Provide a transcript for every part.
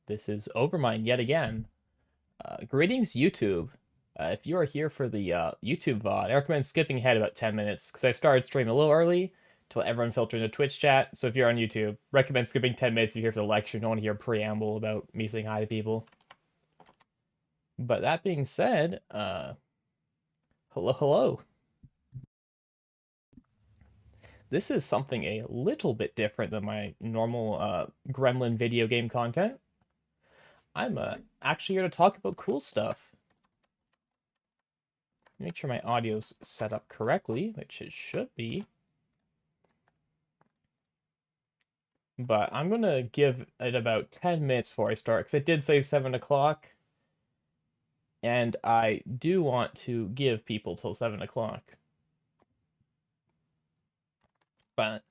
This is Overmind yet again. Greetings, YouTube. If you are here for the YouTube VOD, I recommend skipping ahead about 10 minutes because I started streaming a little early to let everyone filter into Twitch chat. So if you're on YouTube, recommend skipping 10 minutes if you're here for the lecture. You don't want to hear a preamble about me saying hi to people. But that being said, hello. This is something a little bit different than my normal Gremlin video game content. I'm actually here to talk about cool stuff. Make sure my audio's set up correctly, which it should be. But I'm going to give it about 10 minutes before I start, because I did say 7 o'clock. And I do want to give people till 7 o'clock. But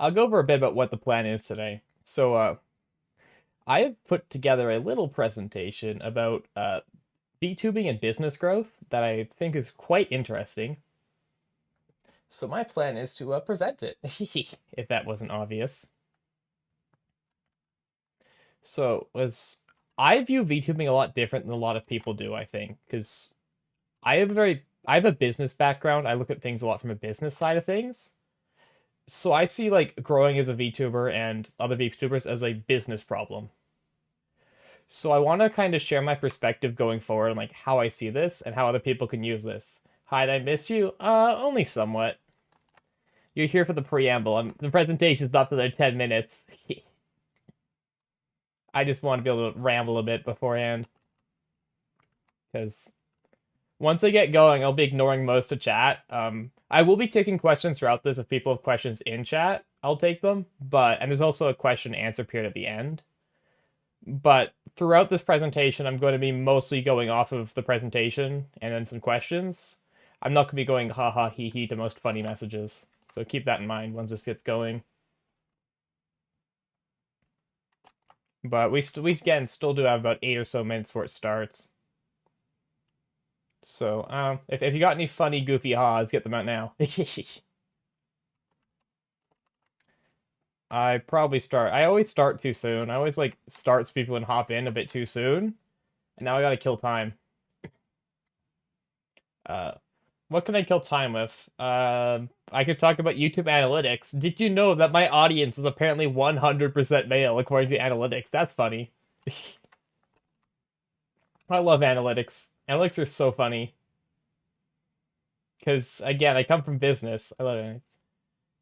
I'll go over a bit about what the plan is today. So I have put together a little presentation about VTubing and business growth that I think is quite interesting. So my plan is to present it, if that wasn't obvious. So as I view VTubing a lot different than a lot of people do, I think, because I have a business background. I look at things a lot from a business side of things. So I see like growing as a VTuber and other VTubers as a business problem. So I want to kind of share my perspective going forward on like how I see this and how other people can use this. Hi, did I miss you? Only somewhat. You're here for the preamble. The presentation's not for their 10 minutes. I just want to be able to ramble a bit beforehand. Because once I get going, I'll be ignoring most of chat. I will be taking questions throughout this. If people have questions in chat, I'll take them. And there's also a question and answer period at the end. But throughout this presentation, I'm going to be mostly going off of the presentation and then some questions. I'm not going to be going haha hee hee to most funny messages. So keep that in mind once this gets going. But we again still do have about 8 or so minutes before it starts. So if you got any funny goofy ha's, get them out now. I probably start. I always start too soon. I always like start so people and hop in a bit too soon. And now I gotta kill time. Uh, what can I kill time with? I could talk about YouTube analytics. Did you know that my audience is apparently 100% male according to analytics? That's funny. I love analytics. Analytics are so funny. Because again, I come from business. I love it.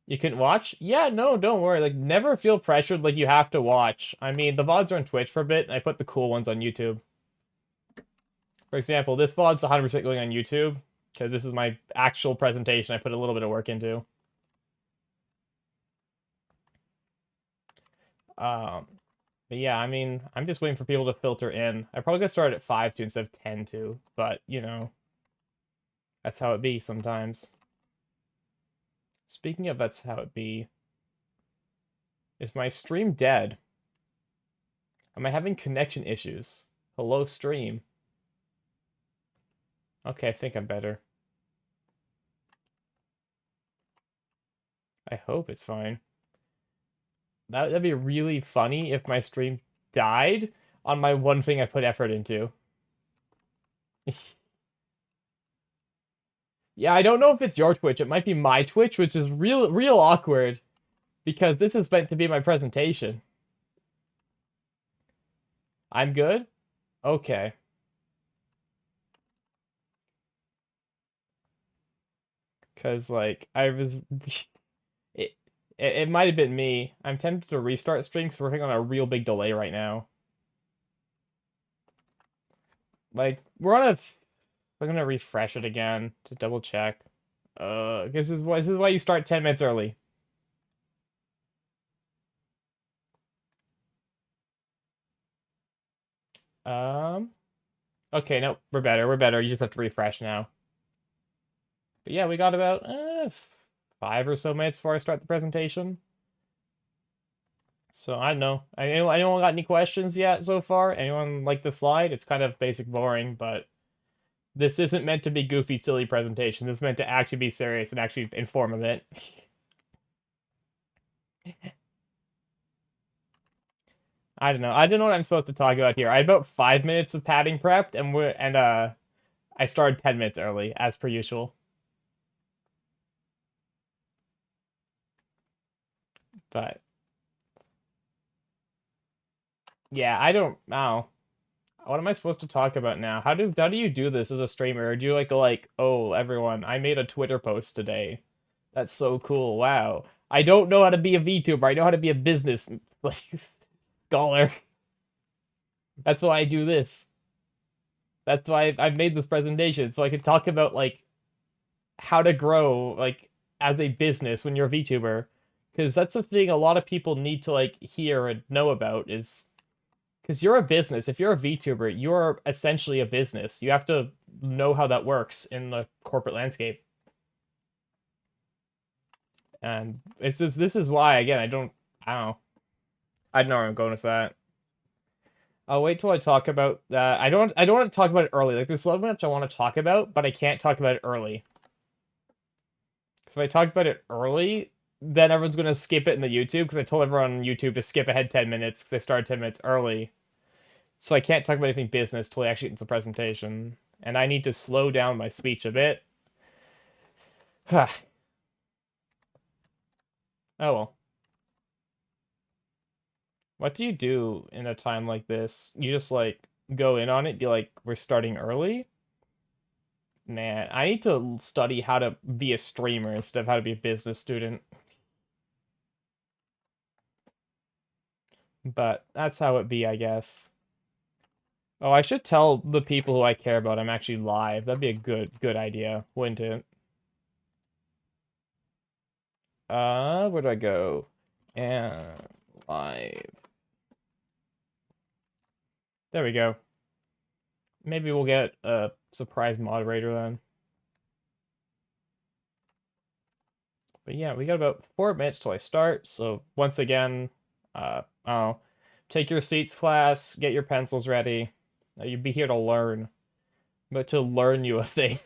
You couldn't watch? Yeah, no, don't worry. Like, never feel pressured like you have to watch. I mean, the VODs are on Twitch for a bit, and I put the cool ones on YouTube. For example, this VOD's 100% going on YouTube, because this is my actual presentation I put a little bit of work into. But yeah, I mean, I'm just waiting for people to filter in. I probably gonna start at 5 to instead of 10 to, but, you know, that's how it be sometimes. Speaking of that's how it be, is my stream dead? Am I having connection issues? Hello, stream. Okay, I think I'm better. I hope it's fine. That'd be really funny if my stream died on my one thing I put effort into. Yeah, I don't know if it's your Twitch. It might be my Twitch, which is real awkward because this is meant to be my presentation. I'm good? Okay. Because, like, I was... It might have been me. I'm tempted to restart stream because we're working on a real big delay right now. Like, we're on a... I'm gonna refresh it again to double check. This is why you start 10 minutes early. Okay, no, we're better. We're better. You just have to refresh now. But yeah, we got about 5 or so minutes before I start the presentation. So I don't know. Anyone got any questions yet so far? Anyone like the slide? It's kind of basic boring, but this isn't meant to be goofy, silly presentation. This is meant to actually be serious and actually inform a bit. I don't know. I don't know what I'm supposed to talk about here. I had about 5 minutes of padding prepped, and I started 10 minutes early, as per usual. But yeah, I don't know. What am I supposed to talk about now? How do you do this as a streamer? Do you like go like, oh everyone, I made a Twitter post today. That's so cool. Wow. I don't know how to be a VTuber. I know how to be a business like scholar. That's why I do this. That's why I've made this presentation so I can talk about like how to grow like as a business when you're a VTuber. Because that's the thing a lot of people need to like hear and know about is because you're a business. If you're a VTuber, you're essentially a business. You have to know how that works in the corporate landscape. And it's just this is why again I don't know. I don't know where I'm going with that. I'll wait till I talk about that. I don't want to talk about it early. Like there's so much I want to talk about, but I can't talk about it early. Because if I talk about it early, then everyone's gonna skip it in the YouTube because I told everyone on YouTube to skip ahead 10 minutes because I started 10 minutes early. So I can't talk about anything business till I actually get into the presentation. And I need to slow down my speech a bit. Oh well. What do you do in a time like this? You just like go in on it, be like, we're starting early? Man, I need to study how to be a streamer instead of how to be a business student. But that's how it be, I guess. Oh, I should tell the people who I care about I'm actually live. That'd be a good idea, wouldn't it? Where do I go? And live. There we go. Maybe we'll get a surprise moderator then. But yeah, we got about 4 minutes till I start. So once again, oh, take your seats, class. Get your pencils ready. You'd be here to learn, but to learn you a thing.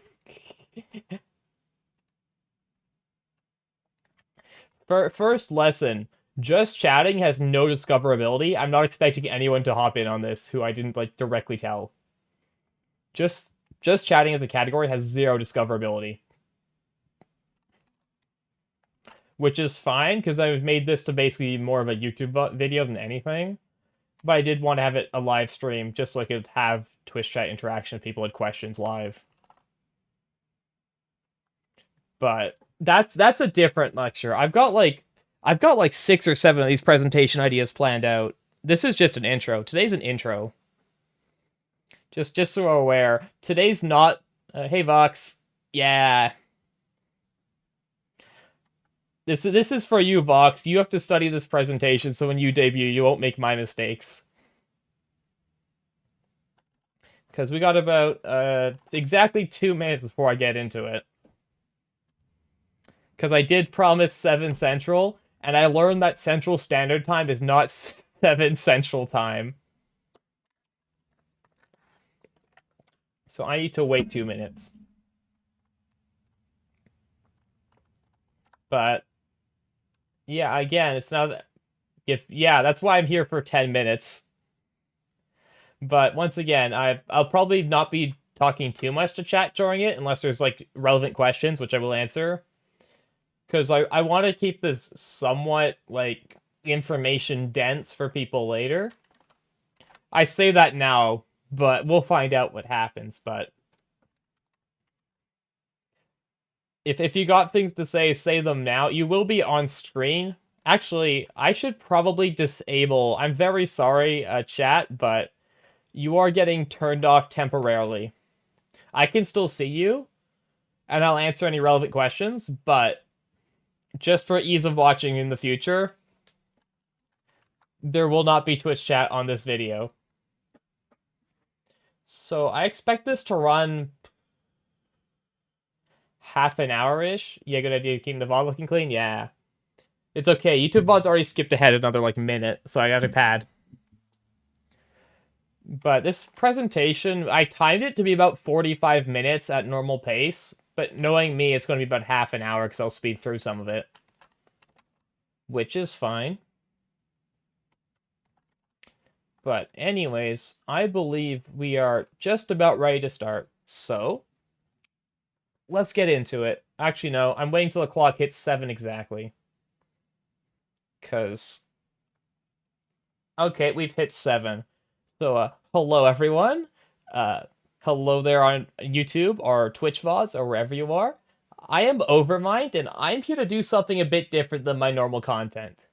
First lesson: just chatting has no discoverability. I'm not expecting anyone to hop in on this who I didn't like directly tell. Just just chatting as a category has zero discoverability, which is fine because I've made this to basically more of a YouTube video than anything. But I did want to have it a live stream just so I could have Twitch chat interaction if people had questions live. But that's a different lecture. I've got like 6 or 7 of these presentation ideas planned out. This is just an intro. Today's an intro. Just so we're aware. Today's not hey Vox. Yeah. This is for you, Vox. You have to study this presentation so when you debut you won't make my mistakes. Because we got about exactly 2 minutes before I get into it. Because I did promise 7 Central, and I learned that Central Standard Time is not 7 Central Time. So I need to wait 2 minutes. But yeah, again, it's not if yeah, that's why I'm here for 10 minutes. But once again, I'll probably not be talking too much to chat during it unless there's like relevant questions, which I will answer. Because I want to keep this somewhat like information dense for people later. I say that now, but we'll find out what happens. But if you got things to say them now. You will be on screen. Actually, I should probably disable. I'm very sorry, chat, but you are getting turned off temporarily. I can still see you, and I'll answer any relevant questions, but just for ease of watching in the future, there will not be Twitch chat on this video. So I expect this to run half an hour-ish. Yeah, good idea keeping the VOD looking clean? Yeah. It's okay. YouTube VOD's already skipped ahead another, like, minute, so I got a pad. But this presentation, I timed it to be about 45 minutes at normal pace, but knowing me, it's going to be about half an hour because I'll speed through some of it. Which is fine. But anyways, I believe we are just about ready to start. So, let's get into it. Actually, no, I'm waiting till the clock hits 7 exactly. Because, okay, we've hit 7. So, hello everyone. Uh, hello there on YouTube or Twitch VODs or wherever you are. I am Overmind, and I'm here to do something a bit different than my normal content.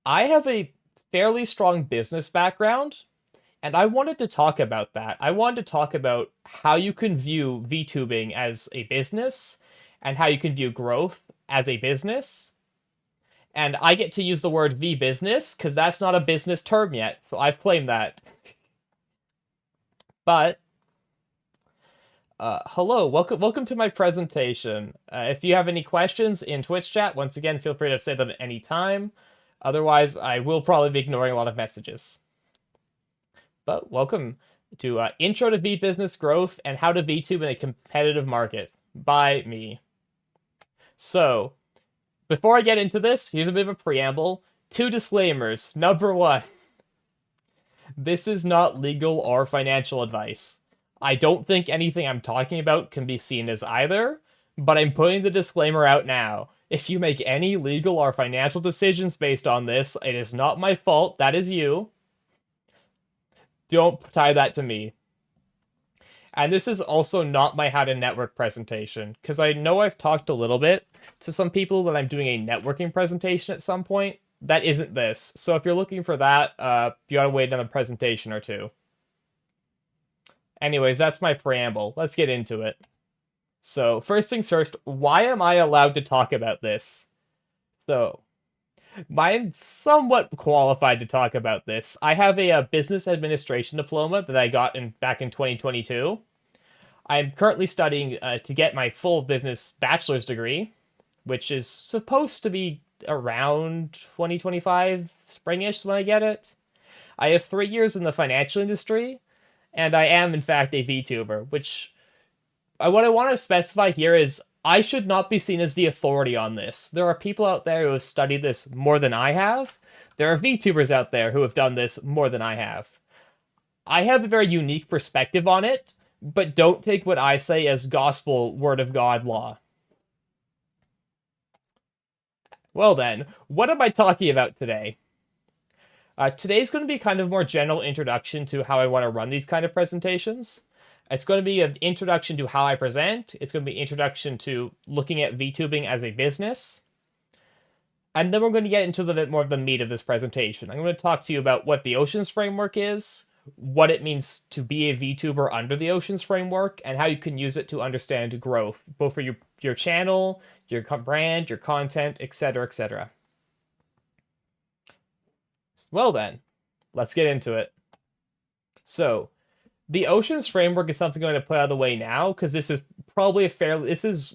I have a fairly strong business background, and I wanted to talk about that. I wanted to talk about how you can view VTubing as a business and how you can view growth as a business. And I get to use the word V business because that's not a business term yet, so I've claimed that. But hello, welcome to my presentation. If you have any questions in Twitch chat, once again, feel free to say them at any time. Otherwise, I will probably be ignoring a lot of messages. But welcome to Intro to V Business Growth and How to VTube in a Competitive Market by me. So, before I get into this, here's a bit of a preamble. 2 disclaimers. Number 1, this is not legal or financial advice. I don't think anything I'm talking about can be seen as either, but I'm putting the disclaimer out now. If you make any legal or financial decisions based on this, it is not my fault, that is you. Don't tie that to me. And this is also not my How to Network presentation, because I know I've talked a little bit to some people that I'm doing a networking presentation at some point. That isn't this. So if you're looking for that, you gotta wait another presentation or two. Anyways, that's my preamble. Let's get into it. So, first things first, why am I allowed to talk about this? So, I'm somewhat qualified to talk about this. I have a business administration diploma that I got back in 2022. I'm currently studying to get my full business bachelor's degree, which is supposed to be around 2025 springish when I get it. I have 3 years in the financial industry, and I am in fact a VTuber, which what I want to specify here is I should not be seen as the authority on this. There are people out there who have studied this more than I have. There are VTubers out there who have done this more than I have. I have a very unique perspective on it, but don't take what I say as gospel word of God law. Well then, what am I talking about today? Today's going to be kind of more general introduction to how I want to run these kind of presentations. It's going to be an introduction to how I present. It's going to be an introduction to looking at VTubing as a business. And then we're going to get into a bit more of the meat of this presentation. I'm going to talk to you about what the Oceans Framework is, what it means to be a VTuber under the Oceans Framework, and how you can use it to understand growth, both for your channel, your brand, your content, etc., etc. Well then, let's get into it. So, the Oceans Framework is something I'm going to put out of the way now, because this is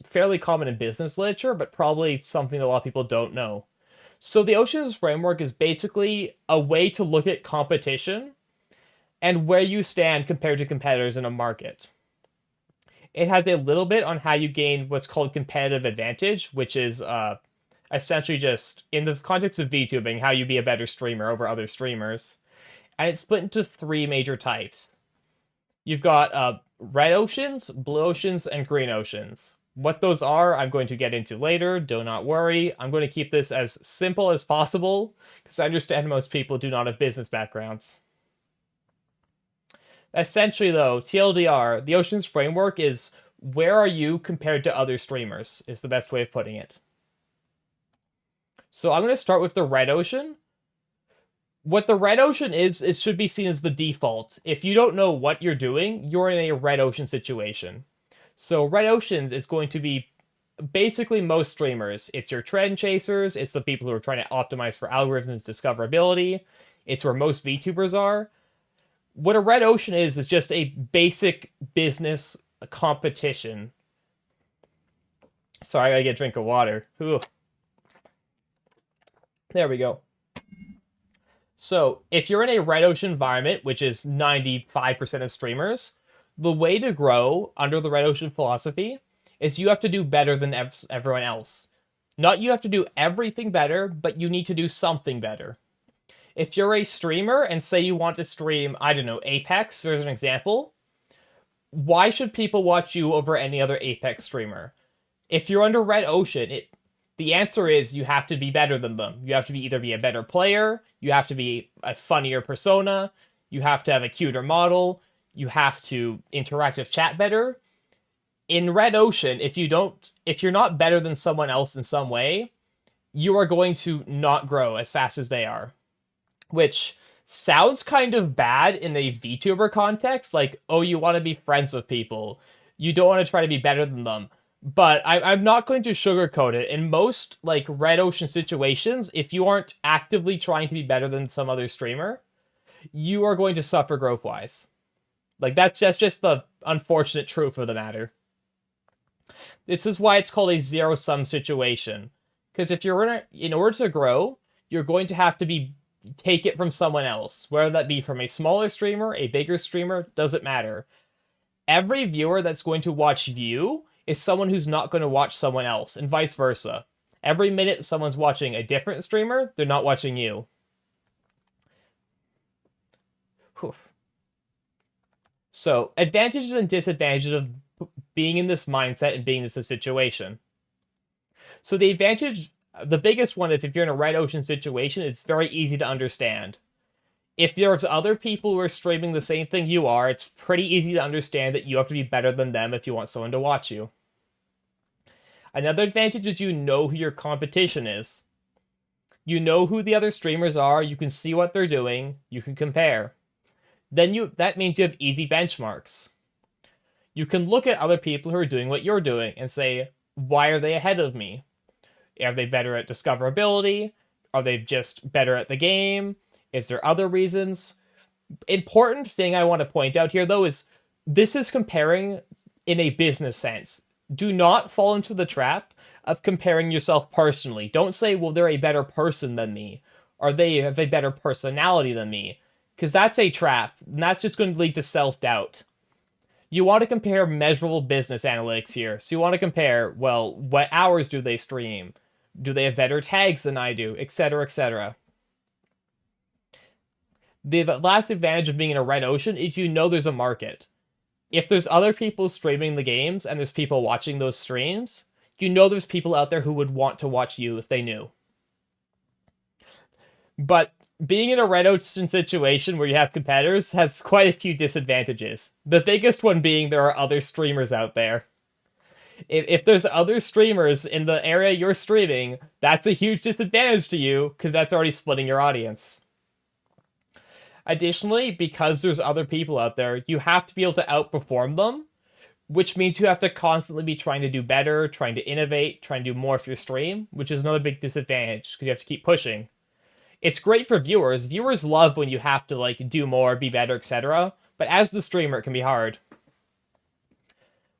fairly common in business literature, but probably something that a lot of people don't know. So the Oceans Framework is basically a way to look at competition and where you stand compared to competitors in a market. It has a little bit on how you gain what's called competitive advantage, which is essentially just, in the context of VTubing, how you be a better streamer over other streamers. And it's split into 3 major types. You've got red oceans, blue oceans, and green oceans. What those are, I'm going to get into later. Do not worry. I'm going to keep this as simple as possible, because I understand most people do not have business backgrounds. Essentially, though, TLDR, the Oceans Framework is where are you compared to other streamers, is the best way of putting it. So I'm going to start with the red ocean. What the red ocean is, it should be seen as the default. If you don't know what you're doing, you're in a red ocean situation. So red oceans is going to be basically most streamers. It's your trend chasers, it's the people who are trying to optimize for algorithms discoverability, it's where most VTubers are. What a red ocean is just a basic business competition. Sorry, I gotta get a drink of water. Ooh. There we go. So, if you're in a red ocean environment, which is 95% of streamers, the way to grow under the red ocean philosophy is you have to do better than everyone else. Not you have to do everything better, but you need to do something better. If you're a streamer and say you want to stream, I don't know, Apex, there's an example, why should people watch you over any other Apex streamer? If you're under Red Ocean, the answer is you have to be better than them. You have to either be a better player, you have to be a funnier persona, you have to have a cuter model, you have to interact with chat better. In Red Ocean, if you're not better than someone else in some way, you are going to not grow as fast as they are. Which sounds kind of bad in a VTuber context, like, oh, you want to be friends with people. You don't want to try to be better than them. But I'm not going to sugarcoat it. In most like Red Ocean situations, if you aren't actively trying to be better than some other streamer, you are going to suffer growth wise. Like that's just the unfortunate truth of the matter. This is why it's called a zero sum situation. Because if you're in order to grow, you're going to have to be take it from someone else, whether that be from a smaller streamer, a bigger streamer, doesn't matter. Every viewer that's going to watch you is someone who's not going to watch someone else, and vice versa. Every minute someone's watching a different streamer, they're not watching you. Whew. So, advantages and disadvantages of being in this mindset and being in this situation. So the advantage, the biggest one, if you're in a Red Ocean situation, it's very easy to understand. If there's other people who are streaming the same thing you are, it's pretty easy to understand that you have to be better than them if you want someone to watch you. Another advantage is you know who your competition is. You know who the other streamers are, you can see what they're doing, you can compare. That means you have easy benchmarks. You can look at other people who are doing what you're doing and say, why are they ahead of me? Are they better at discoverability? Are they just better at the game? Is there other reasons? Important thing I want to point out here, though, is this is comparing in a business sense. Do not fall into the trap of comparing yourself personally. Don't say, well, they're a better person than me, or they have a better personality than me, because that's a trap, and that's just going to lead to self-doubt. You want to compare measurable business analytics here. So you want to compare, well, what hours do they stream? Do they have better tags than I do? Etc., etc. The last advantage of being in a Red Ocean is you know there's a market. If there's other people streaming the games and there's people watching those streams, you know there's people out there who would want to watch you if they knew. But being in a Red Ocean situation where you have competitors has quite a few disadvantages. The biggest one being there are other streamers out there. If there's other streamers in the area you're streaming, that's a huge disadvantage to you because that's already splitting your audience. Additionally, because there's other people out there, you have to be able to outperform them, which means you have to constantly be trying to do better, trying to innovate, trying to do more for your stream, which is another big disadvantage because you have to keep pushing. It's great for viewers. Viewers love when you have to like do more, be better, etc. But as the streamer, it can be hard.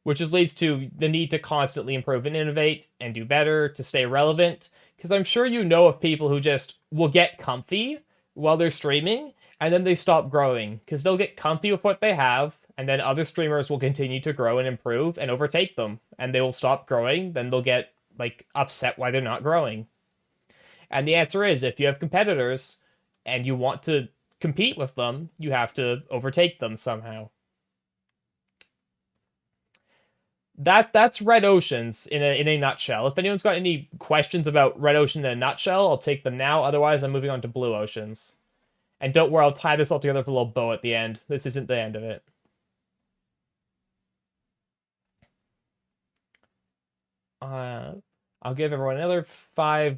Which just leads to the need to constantly improve and innovate and do better to stay relevant. Because I'm sure you know of people who just will get comfy while they're streaming, and then they stop growing. Because they'll get comfy with what they have, and then other streamers will continue to grow and improve and overtake them. And they will stop growing, then they'll get like upset why they're not growing. And the answer is, if you have competitors and you want to compete with them, you have to overtake them somehow. That's Red Oceans in a nutshell. If anyone's got any questions about Red Ocean in a nutshell, I'll take them now. Otherwise, I'm moving on to Blue Oceans. And don't worry, I'll tie this all together with a little bow at the end. This isn't the end of it. I'll give everyone another 5-10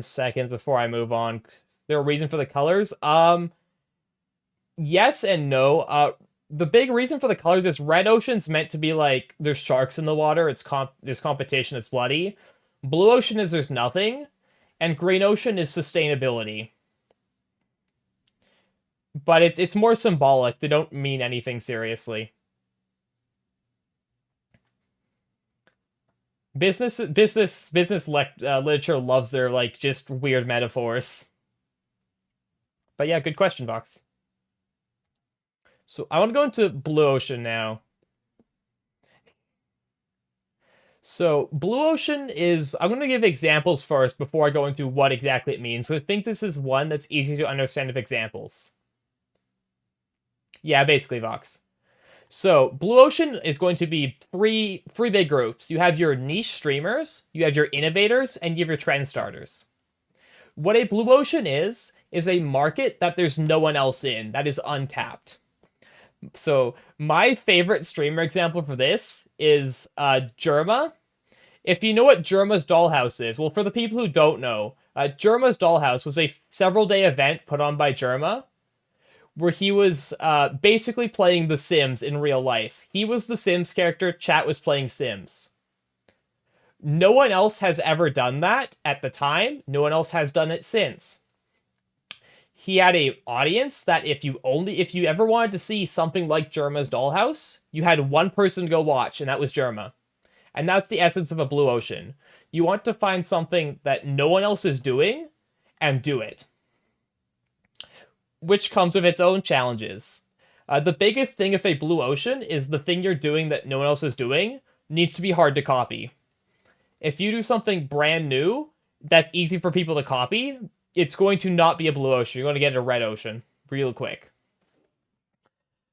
seconds before I move on. Is there a reason for the colors? Yes and no. The big reason for the colors is Red Ocean's meant to be like there's sharks in the water, there's competition, it's bloody. Blue Ocean is there's nothing, and Green Ocean is sustainability. But it's more symbolic. They don't mean anything seriously. Literature loves their like just weird metaphors. But yeah, good question, Vox. So I want to go into Blue Ocean now. So blue ocean is, I'm going to give examples first before I go into what exactly it means. So I think this is one that's easy to understand with examples. Yeah, basically, Vox. So blue ocean is going to be three big groups. You have your niche streamers, you have your innovators, and you have your trend starters. What a blue ocean is a market that there's no one else in, that is untapped. So my favorite streamer example for this is Germa. If you know what Germa's Dollhouse is, well, for the people who don't know, Germa's Dollhouse was a several day event put on by Germa where he was basically playing The Sims in real life. He was the Sims character, chat was playing Sims. No one else has ever done that at the time. No one else has done it since. He had a audience that if you ever wanted to see something like Germa's Dollhouse, you had one person to go watch, and that was Germa. And that's the essence of a blue ocean. You want to find something that no one else is doing and do it, which comes with its own challenges. The biggest thing of a blue ocean is the thing you're doing that no one else is doing needs to be hard to copy. If you do something brand new that's easy for people to copy, it's going to not be a blue ocean. You're going to get a red ocean real quick.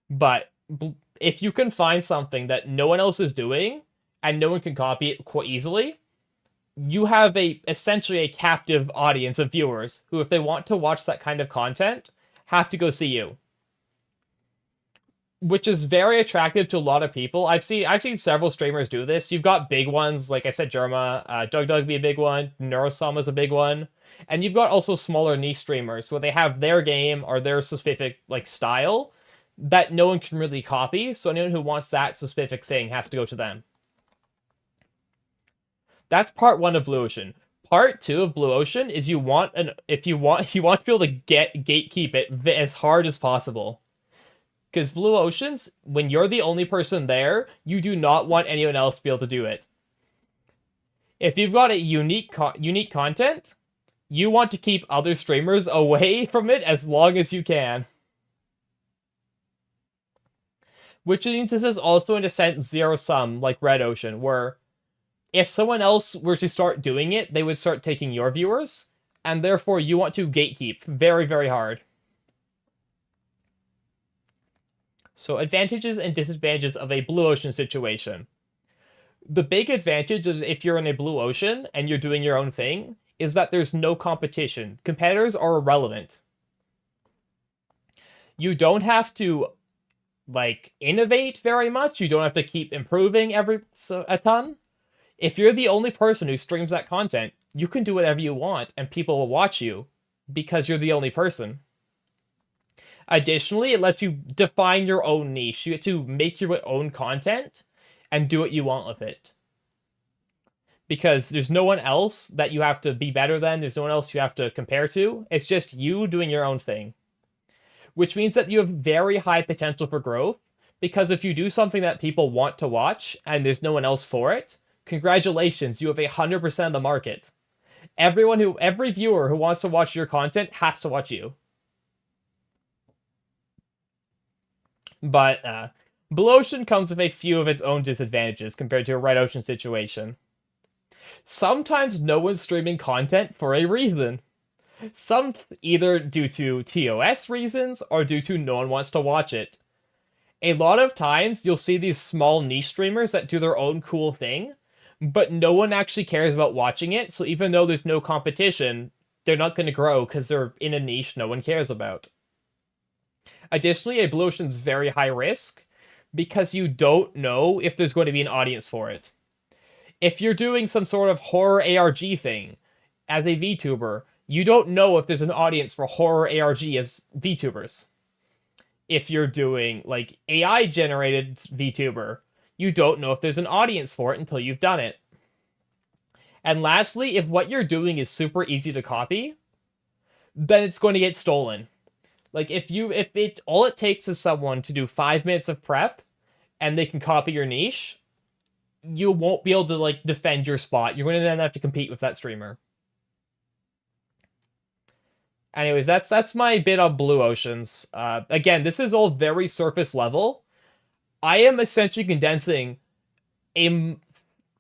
But if you can find something that no one else is doing and no one can copy it quite easily, you have essentially a captive audience of viewers who, if they want to watch that kind of content, have to go see you, which is very attractive to a lot of people. I've seen several streamers do this. You've got big ones, like I said, Germa, Doug be a big one, Neurosama's a big one, and you've got also smaller niche streamers where they have their game or their specific like style that no one can really copy. So anyone who wants that specific thing has to go to them. That's part one of Blue Ocean. Part two of Blue Ocean is if you want you want to be able to gatekeep it as hard as possible. Because Blue Oceans, when you're the only person there, you do not want anyone else to be able to do it. If you've got a unique content, you want to keep other streamers away from it as long as you can. Which means this is also in a sense zero sum, like Red Ocean, where if someone else were to start doing it, they would start taking your viewers, and therefore you want to gatekeep very, very hard. So advantages and disadvantages of a blue ocean situation. The big advantage is if you're in a blue ocean and you're doing your own thing, is that there's no competition. Competitors are irrelevant. You don't have to like innovate very much. You don't have to keep improving a ton. If you're the only person who streams that content, you can do whatever you want and people will watch you because you're the only person. Additionally, it lets you define your own niche. You get to make your own content and do what you want with it. Because there's no one else that you have to be better than, there's no one else you have to compare to. It's just you doing your own thing. Which means that you have very high potential for growth, because if you do something that people want to watch and there's no one else for it, congratulations, you have 100% of the market. Every viewer who wants to watch your content has to watch you. But Blue Ocean comes with a few of its own disadvantages compared to a Red Ocean situation. Sometimes no one's streaming content for a reason. Some either due to TOS reasons or due to no one wants to watch it. A lot of times you'll see these small niche streamers that do their own cool thing, but no one actually cares about watching it, so even though there's no competition, they're not going to grow because they're in a niche no one cares about. Additionally, a Blue Ocean's very high risk because you don't know if there's going to be an audience for it. If you're doing some sort of horror ARG thing as a VTuber, you don't know if there's an audience for horror ARG as VTubers. If you're doing like AI generated VTuber, you don't know if there's an audience for it until you've done it. And lastly, if what you're doing is super easy to copy, then it's going to get stolen. Like if all it takes is someone to do 5 minutes of prep and they can copy your niche, you won't be able to like defend your spot. You're going to then have to compete with that streamer. Anyways, that's my bit on Blue Oceans. Again, this is all very surface level. I am essentially condensing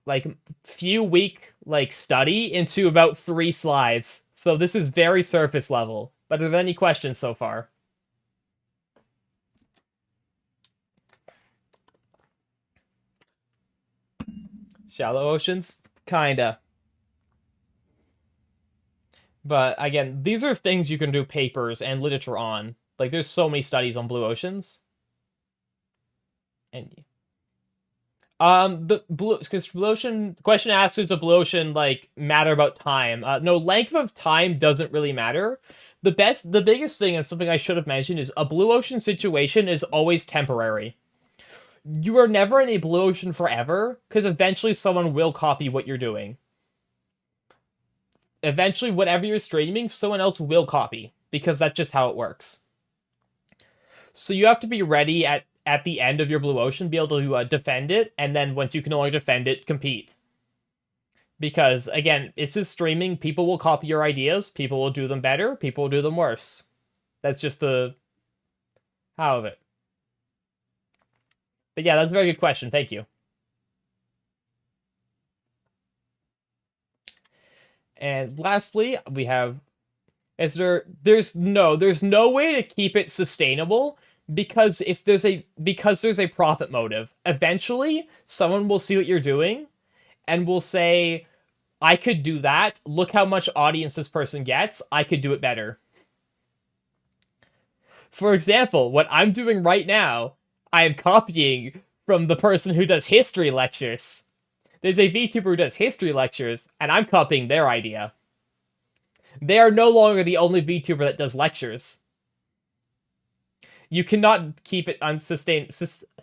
like few week like study into about 3 slides. So this is very surface level. But are there any questions so far? Shallow oceans? Kinda. But again, these are things you can do papers and literature on. Like there's so many studies on blue oceans. And the blue because blue ocean the question asked is a blue ocean like matter about time. No, length of time doesn't really matter. The biggest thing and something I should have mentioned is a blue ocean situation is always temporary. You are never in a blue ocean forever because eventually someone will copy what you're doing. Eventually, whatever you're streaming, someone else will copy because that's just how it works. So you have to be ready at the end of your blue ocean, be able to defend it, and then once you can no longer defend it, compete. Because again, it's just streaming. People will copy your ideas. People will do them better. People will do them worse. That's just the how of it. But yeah, that's a very good question. Thank you. And lastly, we have there's no way to keep it sustainable because if there's a profit motive. Eventually, someone will see what you're doing and will say, "I could do that. Look how much audience this person gets. I could do it better." For example, what I'm doing right now, I am copying from the person who does history lectures. There's a VTuber who does history lectures, and I'm copying their idea. They are no longer the only VTuber that does lectures. You cannot keep it unsustained.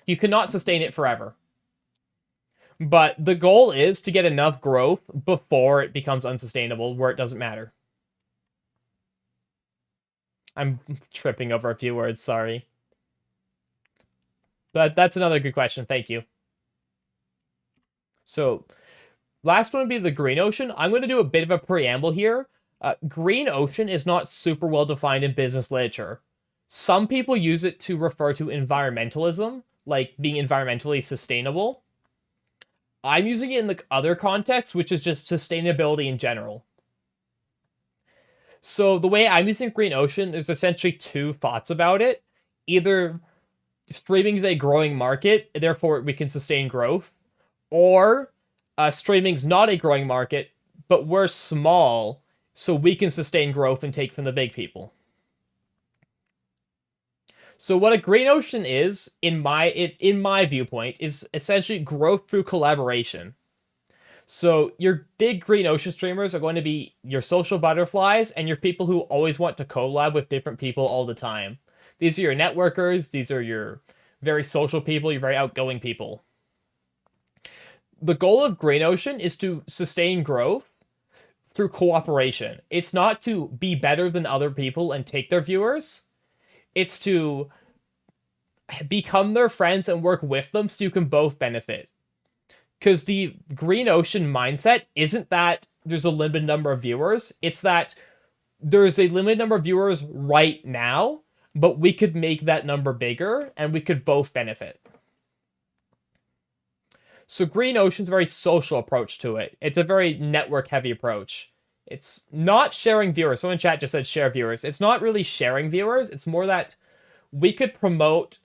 You cannot sustain it forever. But the goal is to get enough growth before it becomes unsustainable, where it doesn't matter. I'm tripping over a few words, sorry. But that's another good question. Thank you. So, last one would be the green ocean. I'm going to do a bit of a preamble here. Green ocean is not super well defined in business literature. Some people use it to refer to environmentalism, like being environmentally sustainable. I'm using it in the other context, which is just sustainability in general. So the way I'm using green ocean is essentially two thoughts about it. Either streaming is a growing market, therefore we can sustain growth, or streaming's not a growing market, but we're small, so we can sustain growth and take from the big people. So what a green ocean is, in my viewpoint, is essentially growth through collaboration. So your big green ocean streamers are going to be your social butterflies and your people who always want to collab with different people all the time. These are your networkers, these are your very social people, your very outgoing people. The goal of green ocean is to sustain growth through cooperation. It's not to be better than other people and take their viewers. It's to become their friends and work with them so you can both benefit. Because the green ocean mindset isn't that there's a limited number of viewers, it's that there's a limited number of viewers right now, but we could make that number bigger and we could both benefit. So green ocean's a very social approach to it. It's a very network heavy approach. It's not sharing viewers. Someone in chat just said share viewers. It's not really sharing viewers. It's more that we could promote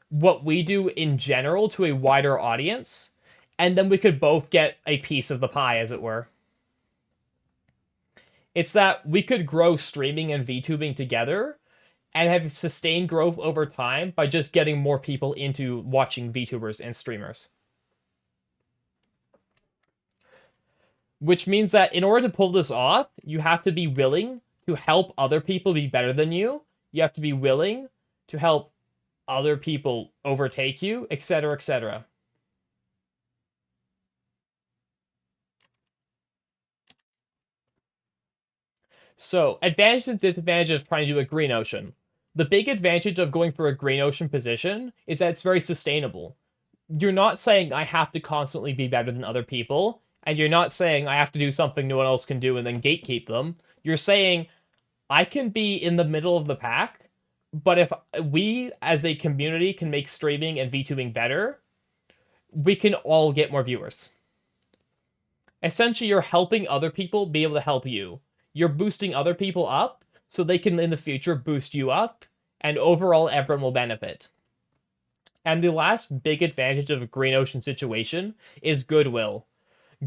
what we do in general to a wider audience, and then we could both get a piece of the pie, as it were. It's that we could grow streaming and VTubing together and have sustained growth over time by just getting more people into watching VTubers and streamers. Which means that in order to pull this off, you have to be willing to help other people be better than you. You have to be willing to help other people overtake you, etc., etc. So, advantage and disadvantage of trying to do a green ocean. The big advantage of going for a green ocean position is that it's very sustainable. You're not saying I have to constantly be better than other people, and you're not saying I have to do something no one else can do and then gatekeep them. You're saying I can be in the middle of the pack, but if we as a community can make streaming and VTubing better, we can all get more viewers. Essentially, you're helping other people be able to help you. You're boosting other people up so they can in the future boost you up, and overall everyone will benefit. And the last big advantage of a green ocean situation is goodwill.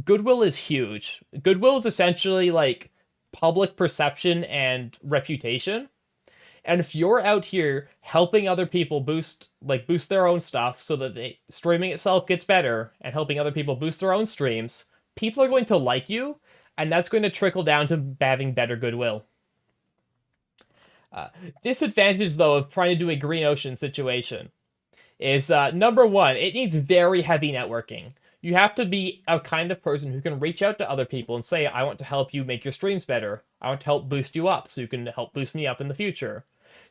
Goodwill is huge. Goodwill is essentially like public perception and reputation. And if you're out here helping other people boost their own stuff so that the streaming itself gets better and helping other people boost their own streams, people are going to like you, and that's going to trickle down to having better goodwill. Disadvantages though of trying to do a green ocean situation is number one, it needs very heavy networking. You have to be a kind of person who can reach out to other people and say, I want to help you make your streams better. I want to help boost you up so you can help boost me up in the future.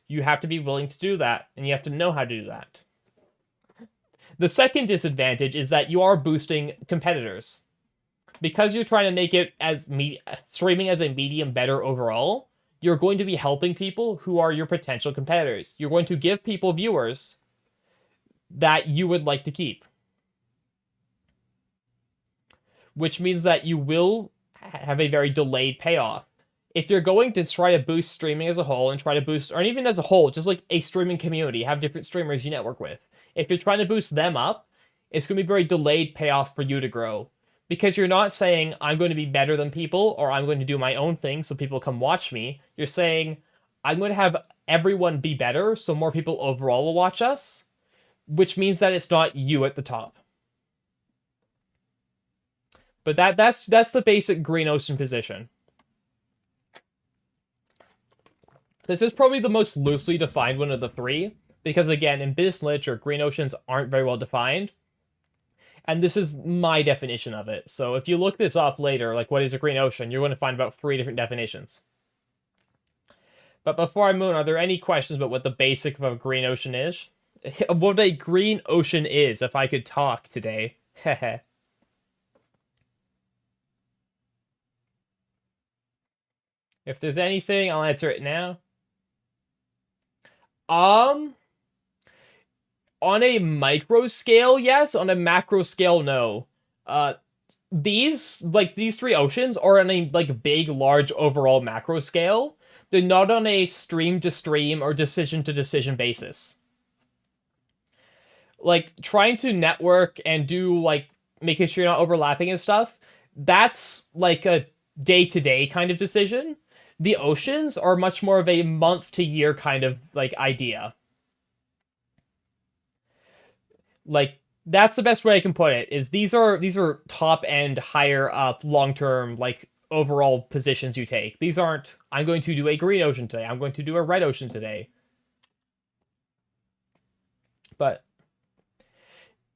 You have to be willing to do that, and you have to know how to do that. The second disadvantage is that you are boosting competitors. Because you're trying to make it as streaming as a medium better overall, you're going to be helping people who are your potential competitors. You're going to give people viewers that you would like to keep. Which means that you will have a very delayed payoff. If you're going to try to boost streaming as a whole and try to boost, or even as a whole, just like a streaming community, have different streamers you network with. If you're trying to boost them up, it's going to be very delayed payoff for you to grow. Because you're not saying, I'm going to be better than people, or I'm going to do my own thing so people come watch me. You're saying, I'm going to have everyone be better so more people overall will watch us, which means that it's not you at the top. But that's the basic green ocean position. This is probably the most loosely defined one of the three, because again, in business literature, green oceans aren't very well defined. And this is my definition of it. So if you look this up later, like what is a green ocean, you're going to find about 3 different definitions. But before I move on, are there any questions about what the basic of a green ocean is? What a green ocean is, if I could talk today. Heh. If there's anything, I'll answer it now. On a micro scale, yes. On a macro scale, no. These 3 oceans are on a big, large overall macro scale. They're not on a stream to stream or decision to decision basis. Like trying to network and do making sure you're not overlapping and stuff. That's like a day to day kind of decision. The oceans are much more of a month to year kind of idea. That's the best way I can put it, is these are top end, higher up, long term, overall positions you take. These aren't, I'm going to do a green ocean today, I'm going to do a red ocean today. But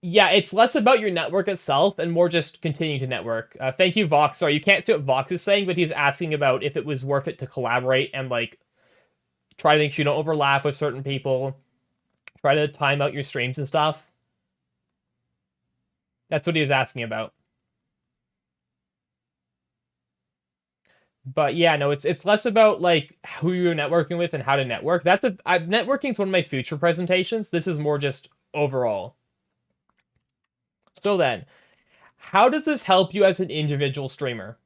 yeah, it's less about your network itself and more just continuing to network. Thank you, Vox. Sorry, you can't see what Vox is saying, but he's asking about if it was worth it to collaborate and try to make sure you don't overlap with certain people. Try to time out your streams and stuff. That's what he was asking about. But yeah, no, it's less about who you're networking with and how to network. Networking is one of my future presentations. This is more just overall. So then, how does this help you as an individual streamer?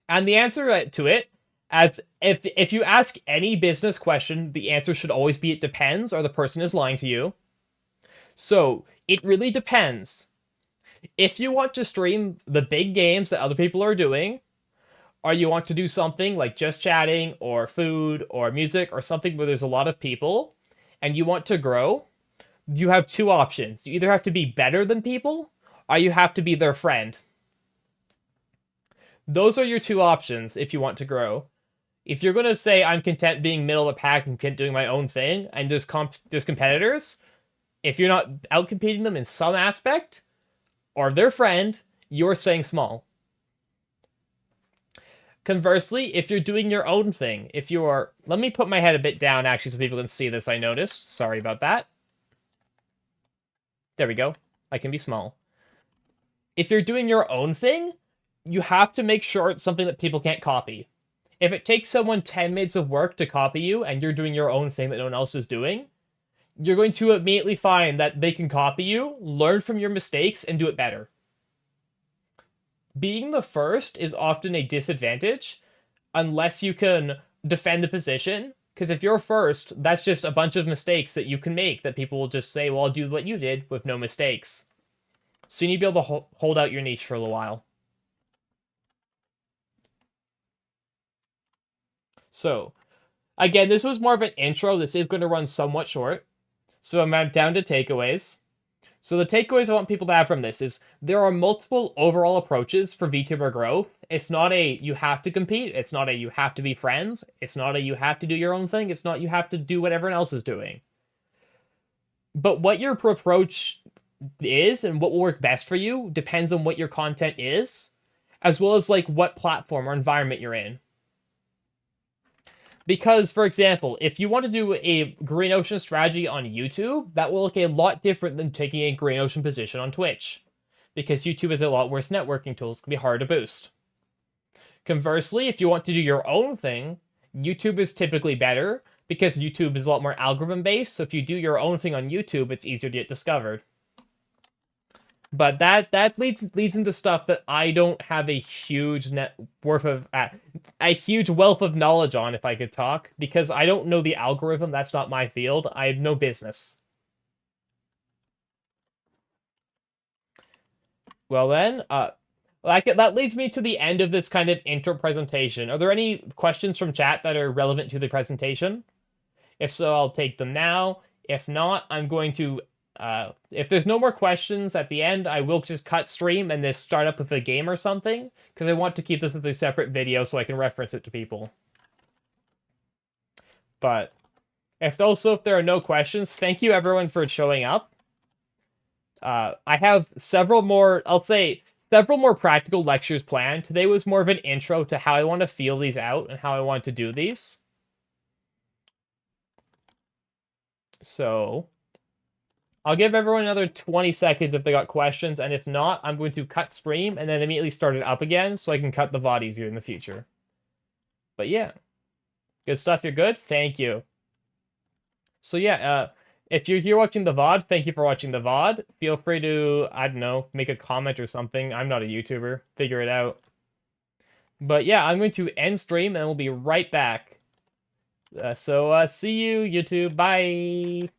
And the answer to it, as if you ask any business question, the answer should always be it depends, or the person is lying to you. So it really depends. If you want to stream the big games that other people are doing, or you want to do something like just chatting or food or music or something where there's a lot of people and you want to grow, you have 2 options. You either have to be better than people or you have to be their friend. Those are your 2 options if you want to grow. If you're going to say, I'm content being middle of the pack and content doing my own thing, and there's competitors, if you're not outcompeting them in some aspect, or their friend, you're staying small. Conversely, if you're doing your own thing, let me put my head a bit down actually so people can see this, I noticed. Sorry about that. There we go. I can be small. If you're doing your own thing, you have to make sure it's something that people can't copy. If it takes someone 10 minutes of work to copy you and you're doing your own thing that no one else is doing, you're going to immediately find that they can copy you, learn from your mistakes, and do it better. being the first is often a disadvantage unless you can defend the position. Because if you're first, that's just a bunch of mistakes that you can make that people will just say, well, I'll do what you did with no mistakes. So you need to be able to hold out your niche for a little while. So, again, this was more of an intro. This is going to run somewhat short. So I'm down to takeaways. So the takeaways I want people to have from this is there are multiple overall approaches for VTuber growth. It's not a you have to compete. It's not a you have to be friends. It's not a you have to do your own thing. It's not you have to do what everyone else is doing. But what your approach is and what will work best for you depends on what your content is, as well as like what platform or environment you're in. Because, for example, if you want to do a Green Ocean strategy on YouTube, that will look a lot different than taking a Green Ocean position on Twitch. Because YouTube has a lot worse networking tools, can be hard to boost. Conversely, if you want to do your own thing, YouTube is typically better because YouTube is a lot more algorithm based. So if you do your own thing on YouTube, it's easier to get discovered. But that leads into stuff that I don't have a huge a huge wealth of knowledge on, if I could talk, because I don't know the algorithm. That's not my field. I have no business. Well then, that leads me to the end of this kind of intro presentation. Are there any questions from chat that are relevant to the presentation? If so, I'll take them now. If not, I'm going to if there's no more questions at the end, I will just cut stream and just start up with a game or something, because I want to keep this as a separate video so I can reference it to people. But if there are no questions, thank you everyone for showing up. I have several more practical lectures planned. Today was more of an intro to how I want to feel these out and how I want to do these. So I'll give everyone another 20 seconds if they got questions, and if not, I'm going to cut stream and then immediately start it up again so I can cut the VOD easier in the future. But yeah, good stuff. You're good? Thank you. So yeah, if you're here watching the VOD, thank you for watching the VOD. Feel free to, I don't know, make a comment or something. I'm not a YouTuber. Figure it out. But yeah, I'm going to end stream and we'll be right back. So see you, YouTube. Bye!